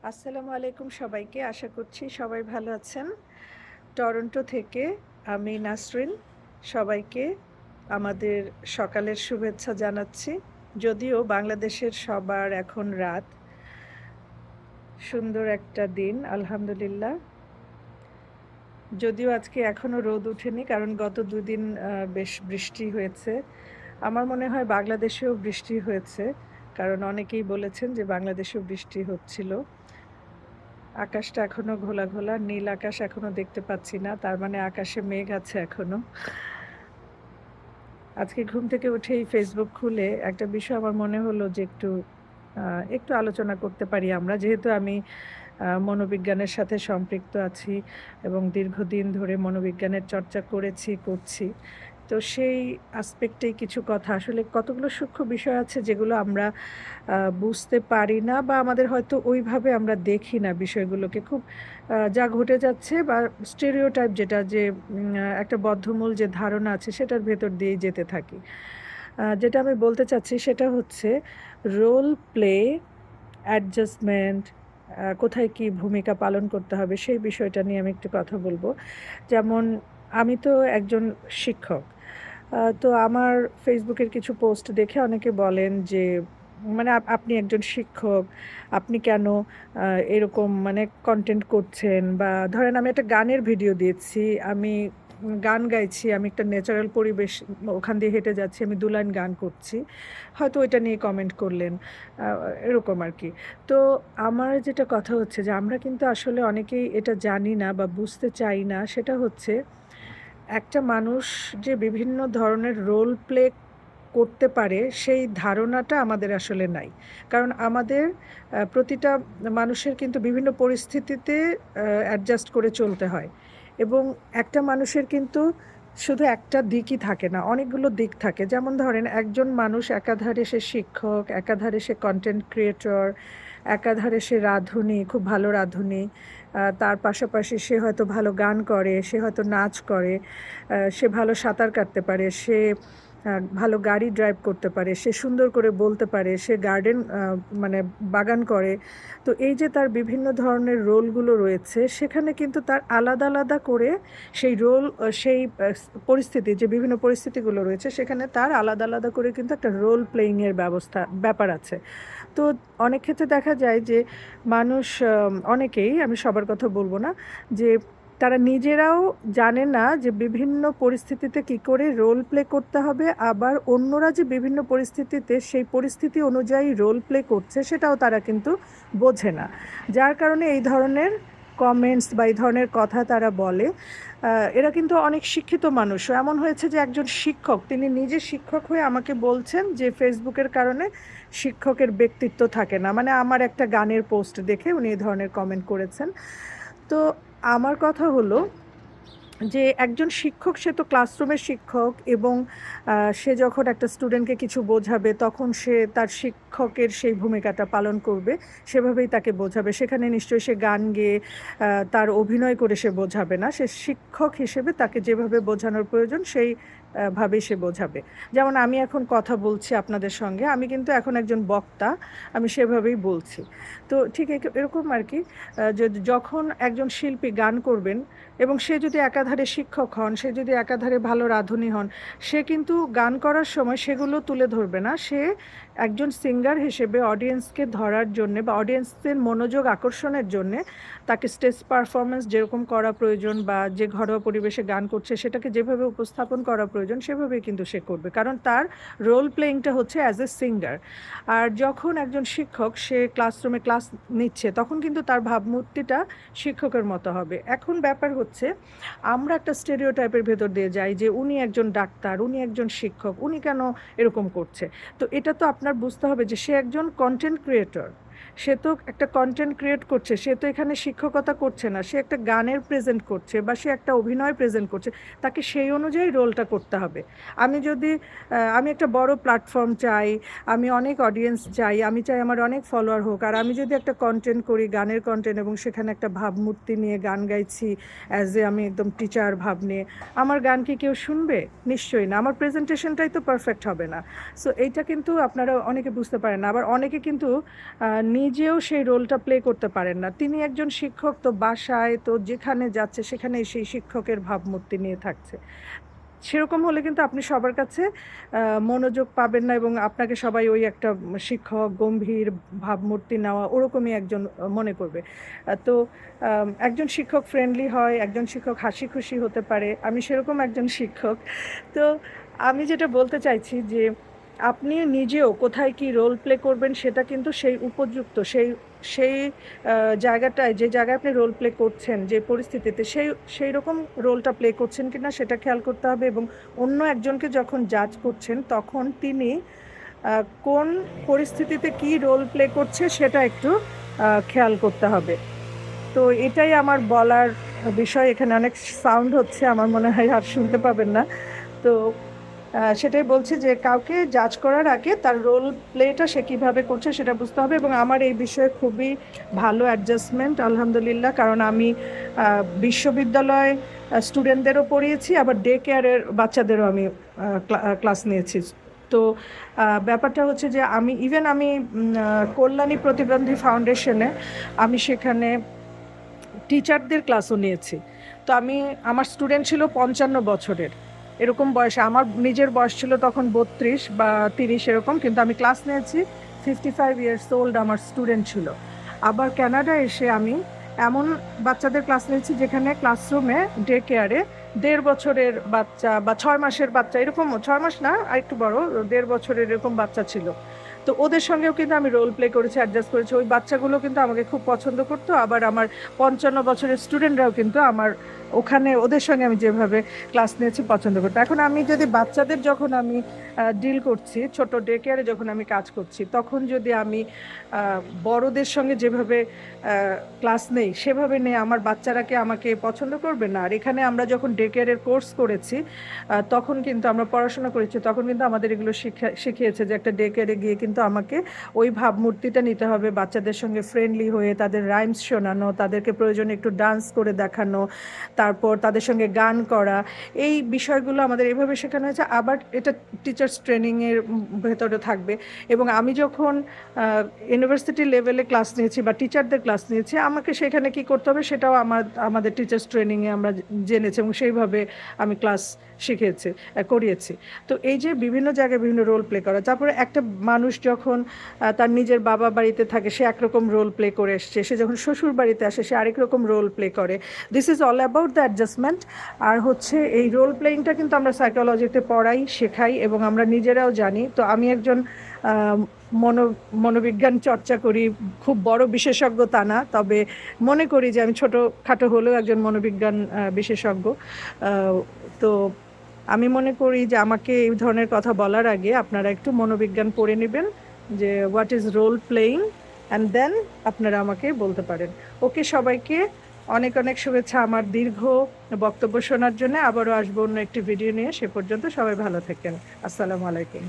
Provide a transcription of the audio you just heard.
আসসালামু আলাইকুম সবাইকে। আশা করছি সবাই ভালো আছেন। টরন্টো থেকে আমি নাসরিন। সবাইকে আমাদের সকালের শুভেচ্ছা জানাচ্ছি। যদিও বাংলাদেশের সবার এখন রাত। সুন্দর একটা দিন আলহামদুলিল্লাহ। যদিও আজকে এখনো রোদ ওঠেনি কারণ গত ২ দিন বেশ বৃষ্টি হয়েছে। আমার মনে হয় বাংলাদেশেও বৃষ্টি হয়েছে। কারণ অনেকেই বলেছেন যে বাংলাদেশেও বৃষ্টি হচ্ছিল। আকাশটা এখনো ঘোলা, ঘোলা। নীল আকাশ এখনো দেখতে পাচ্ছি না। তার মানে আকাশে মেঘ আছে এখনো। আজকে ঘুম থেকে উঠেই Facebook খুলে একটা বিষয় আমার মনে হলো যে একটু আলোচনা করতে পারি আমরা। যেহেতু আমি মনোবিজ্ঞানের সাথে সম্পৃক্ত আছি এবং দীর্ঘদিন ধরে মনোবিজ্ঞানের চর্চা করেছি, করছি। তো সেই অ্যাসপেক্টেই কিছু কথা আসলে কতগুলো সূক্ষ্ম বিষয় আছে যেগুলো আমরা বুঝতে পারি না বা আমাদের হয়তো ওইভাবে আমরা দেখি না বিষয়গুলোকে। খুব যা ঘটে যাচ্ছে বা স্টেরিওটাইপ যেটা যে একটা বদ্ধমূল যে ধারণা আছে সেটার ভেতর দিয়েই যেতে থাকি। যেটা আমি বলতে চাচ্ছি সেটা হচ্ছে রোল প্লে, অ্যাডজাস্টমেন্ট, কোথায় কি ভূমিকা পালন করতে হবে সেই বিষয়টা নিয়ে আমি একটু কথা বলব। যেমন আমি তো একজন শিক্ষক। তো আমার ফেসবুকের কিছু পোস্ট দেখে অনেকে বলেন যে মানে আপনি একজন শিক্ষক, আপনি কেন এরকম মানে কনটেন্ট করছেন? বা ধরেন আমি একটা গানের ভিডিও দিয়েছি, আমি গান গাইছি, আমি একটা ন্যাচারাল পরিবেশ ওখান দিয়ে হেঁটে যাচ্ছি, আমি ২ লাইন গান করছি। হয়তো ওইটা নিয়ে কমেন্ট করলেন, আ এরকম আরকি। তো আমার যেটা কথা হচ্ছে যে আমরা কিন্তু আসলে অনেকেই এটা জানি না বা বুঝতে চাই না, সেটা হচ্ছে একটা মানুষ যে বিভিন্ন ধরনের রোল প্লে করতে পারে সেই ধারণাটা আমাদের আসলে নাই। কারণ আমাদের প্রতিটা মানুষের কিন্তু বিভিন্ন পরিস্থিতিতে অ্যাডজাস্ট করে চলতে হয় এবং একটা মানুষের কিন্তু শুধু একটা দিকই থাকে না, অনেকগুলো দিক থাকে। যেমন ধরেন একজন মানুষ একাধারে সে শিক্ষক, একাধারে সে কনটেন্ট ক্রিয়েটর, একাধারে সে রাঁধুনি, খুব ভালো রাঁধুনি। তার পাশাপাশি সে হয়তো ভালো গান করে, সে হয়তো নাচ করে, সে ভালো সাঁতার কাটতে পারে, সে ভালো গাড়ি ড্রাইভ করতে পারে, সে সুন্দর করে বলতে পারে, সে গার্ডেন মানে বাগান করে। তো এই যে তার বিভিন্ন ধরনের রোলগুলো রয়েছে, সেখানে কিন্তু তার আলাদা, আলাদা করে সেই রোল সেই পরিস্থিতি যে বিভিন্ন পরিস্থিতিগুলো রয়েছে, সেখানে তার আলাদা, আলাদা করে কিন্তু একটা রোল প্লেয়িং এর ব্যাপার আছে। তো অনেক ক্ষেত্রে দেখা যায় যে মানুষ অনেকেই, আমি সবার কথা বলব না, যে তারা নিজেরাও জানে না যে বিভিন্ন পরিস্থিতিতে কী করে রোল প্লে করতে হবে, আবার অন্যরা যে বিভিন্ন পরিস্থিতিতে সেই পরিস্থিতি অনুযায়ী রোল প্লে করছে সেটাও তারা কিন্তু বোঝে না। যার কারণে এই ধরনের কমেন্টস বা এই ধরনের কথা তারা বলে। এরা কিন্তু অনেক শিক্ষিত মানুষও। এমন হয়েছে যে একজন শিক্ষক, তিনি নিজে শিক্ষক হয়ে আমাকে বলছেন যে ফেসবুকের কারণে শিক্ষকের ব্যক্তিত্ব থাকে না। মানে আমার একটা গানের পোস্ট দেখে উনি এই ধরনের কমেন্ট করেছেন। তো আমার কথা হলো যে একজন শিক্ষক, সে তো ক্লাসরুমের শিক্ষক এবং সে যখন একটা স্টুডেন্টকে কিছু বোঝাবে তখন সে তার শিক্ষকের সেই ভূমিকাটা পালন করবে, সেভাবেই তাকে বোঝাবে। সেখানে নিশ্চয়ই সে গান গেয়ে তার অভিনয় করে সে বোঝাবে না। সে শিক্ষক হিসেবে তাকে যেভাবে বোঝানোর প্রয়োজন সেই ভাবেই সে বোঝাবে। যেমন আমি এখন কথা বলছি আপনাদের সঙ্গে, আমি কিন্তু এখন একজন বক্তা, আমি সেভাবেই বলছি। তো ঠিক এরকম আরকি, যখন একজন শিল্পী গান করবেন এবং সে যদি একাধারে শিক্ষক হন, সে যদি একাধারে ভালো রাঁধুনি হন, সে কিন্তু গান করার সময় সেগুলো তুলে ধরবে না। সে একজন সিঙ্গার হিসেবে অডিয়েন্সকে ধরার জন্যে বা অডিয়েন্সদের মনোযোগ আকর্ষণের জন্যে তাকে স্টেজ পারফরম্যান্স যেরকম করা প্রয়োজন বা যে ঘরোয়া পরিবেশে গান করছে সেটাকে যেভাবে উপস্থাপন করা প্রয়োজন সেভাবেই কিন্তু সে করবে। কারণ তার রোল প্লেয়িংটা হচ্ছে অ্যাজ এ সিঙ্গার। আর যখন একজন শিক্ষক সে ক্লাসরুমে ক্লাস নিচ্ছে তখন কিন্তু তার ভাবমূর্তিটা শিক্ষকের মতো হবে। এখন ব্যাপার হচ্ছে আমরা একটা স্টেরিওটাইপের ভেতর দিয়ে যাই যে উনি একজন ডাক্তার, উনি একজন শিক্ষক, উনি কেন এরকম করছে? তো এটা তো আপনার বুঝতে হবে যে সে একজন কনটেন্ট ক্রিয়েটর। সে তো একটা কনটেন্ট ক্রিয়েট করছে। সে তো এখানে শিক্ষকতা করছে না। সে একটা গানের প্রেজেন্ট করছে বা সে একটা অভিনয় প্রেজেন্ট করছে। তাকে সেই অনুযায়ী রোলটা করতে হবে। আমি যদি আমি একটা বড় প্ল্যাটফর্ম চাই, আমি অনেক অডিয়েন্স চাই, আমি চাই আমার অনেক ফলোয়ার হোক। আর আমি যদি একটা কনটেন্ট করি, গানের কনটেন্ট, এবং সেখানে একটা ভাবমূর্তি নিয়ে গান গাইছি অ্যাজ এ আমি একদম টিচার ভাব নিয়ে, আমার গান কি কেউ শুনবে? নিশ্চয়ই না। আমার প্রেজেন্টেশনটাই তো পারফেক্ট হবে না। সো এইটা কিন্তু আপনারা অনেকে বুঝতে পারেন না। আবার অনেকে কিন্তু নিজেও সেই রোলটা প্লে করতে পারেন না। তিনি একজন শিক্ষক, তো বাসায় তো যেখানে যাচ্ছে সেখানেই সেই শিক্ষকের ভাবমূর্তি নিয়ে থাকছে। সেরকম হলে কিন্তু আপনি সবার কাছে আ মনোযোগ পাবেন না এবং আপনাকে সবাই ওই একটা শিক্ষক, গম্ভীর ভাবমূর্তি নেওয়া ওরকমই একজন মনে করবে। তো একজন শিক্ষক ফ্রেন্ডলি হয়, একজন শিক্ষক হাসিখুশি হতে পারে। আমি সেরকম একজন শিক্ষক। তো আমি যেটা বলতে চাইছি যে, আপনি নিজেও কোথায় কি রোল প্লে করবেন সেটা কিন্তু সেই উপযুক্ত সেই সেই আ জায়গাটায় যে জায়গায় আপনি রোল প্লে করছেন, যে পরিস্থিতিতে সেইরকম রোলটা প্লে করছেন কিনা সেটা খেয়াল করতে হবে এবং অন্য একজনকে যখন জাজ করছেন তখন তিনি আ কোন পরিস্থিতিতে কি রোল প্লে করছে সেটা একটু খেয়াল করতে হবে। তো এটাই আমার বলার বিষয়। এখানে অনেক সাউন্ড হচ্ছে। আমার মনে হয় আর শুনতে পাবেন না। তো সেটাই বলছি যে কাউকে জাজ করার আগে তার রোল প্লেটা সে কিভাবে করছে সেটা বুঝতে হবে এবং আমার এই বিষয়ে খুবই ভালো অ্যাডজাস্টমেন্ট আলহামদুলিল্লাহ। কারণ আমি বিশ্ববিদ্যালয়ে স্টুডেন্টদেরও পড়িয়েছি, আবার ডে কেয়ারের বাচ্চাদেরও আমি ক্লাস নিয়েছি। তো ব্যাপারটা হচ্ছে যে আমি কল্যাণী প্রতিবন্ধী ফাউন্ডেশনে আমি সেখানে টিচারদের ক্লাসও নিয়েছি। তো আমার স্টুডেন্ট ছিল ৫৫ বছরের। এরকম বয়সে আমার নিজের বয়স ছিল তখন ৩২ বা ৩০ এরকম। কিন্তু আমি ক্লাস নিয়েছি 55 ইয়ার্স ওল্ড আমার স্টুডেন্ট ছিল। আবার কানাডায় এসে আমি এমন বাচ্চাদের ক্লাস নিয়েছি যেখানে ক্লাসরুমে ডে কেয়ারে ১.৫ বছরের বাচ্চা বা ৬ মাসের বাচ্চা, এরকম ৬ মাস না আরেকটু বড়, ১.৫ বছরের এরকম বাচ্চা ছিল। তো ওদের সঙ্গেও কিন্তু আমি রোল প্লে করেছি, অ্যাডজাস্ট করেছি। ওই বাচ্চাগুলো কিন্তু আমাকে খুব পছন্দ করতো। আবার আমার ৫৫ বছরের স্টুডেন্টরাও কিন্তু আমার ওখানে ওদের সঙ্গে আমি যেভাবে ক্লাস নিয়েছি পছন্দ করতো। এখন আমি যদি বাচ্চাদের যখন আমি ডিল করছি, ছোট ডে কেয়ারে যখন আমি কাজ করছি, তখন যদি আমি বড়দের সঙ্গে যেভাবে ক্লাস নেই, সেভাবে নেই, আমার বাচ্চারা কি আমাকে পছন্দ করবে না? আর এখানে আমরা যখন ডে কেয়ারের কোর্স করেছি, তখন কিন্তু আমরা পড়াশোনা করেছি, তখন কিন্তু আমাদের এগুলো শিখিয়েছে যে একটা ডে কেয়ারে গিয়ে কিন্তু আমাকে ওই ভাবমূর্তিটা নিতে হবে, বাচ্চাদের সঙ্গে ফ্রেন্ডলি হয়ে তাদের রাইমস শোনানো, তাদেরকে প্রয়োজনে একটু ডান্স করে দেখানো, তারপর তাদের সঙ্গে গান করা। এই বিষয়গুলো আমাদের এভাবে শেখানো হয়েছে। আবার এটা টিচার্স ট্রেনিংয়ের ভেতরে থাকবে এবং আমি যখন ইউনিভার্সিটি লেভেলে ক্লাস নিয়েছি বা টিচারদের ক্লাস নিয়েছি, আমাকে সেখানে কি করতে হবে সেটাও আমাদের টিচার্স ট্রেনিংয়ে আমরা জেনেছি এবং সেইভাবে আমি ক্লাস করিয়েছি। তো এই যে বিভিন্ন জায়গায় বিভিন্ন রোল প্লে করা। তারপরে একটা মানুষ যখন তার নিজের বাবা বাড়িতে থাকে সে একরকম রোল প্লে করে এসছে। সে যখন শ্বশুর বাড়িতে আসে সে আরেক রকম রোল প্লে করে। This is all about the adjustment. আর হচ্ছে এই রোল প্লেইংটা কিন্তু আমরা সাইকোলজিতে পড়াই, শেখাই এবং আমরা নিজেরাও জানি। তো আমি একজন মনোবিজ্ঞান চর্চা করি, খুব বড় বিশেষজ্ঞ তা না, তবে মনে করি যে আমি ছোটোখাটো হলেও একজন মনোবিজ্ঞান বিশেষজ্ঞ। তো আমি মনে করি যে আমাকে এই ধরনের কথা বলার আগে আপনারা একটু মনোবিজ্ঞান পড়ে নেবেন যে what is role playing, and then আপনারা আমাকে বলতে পারেন। ওকে, সবাইকে অনেক অনেক শুভেচ্ছা আমার দীর্ঘ বক্তব্য শোনার জন্য। আবারও আসবো অন্য একটি ভিডিও নিয়ে। সে পর্যন্ত সবাই ভালো থাকেন। আসসালামু আলাইকুম।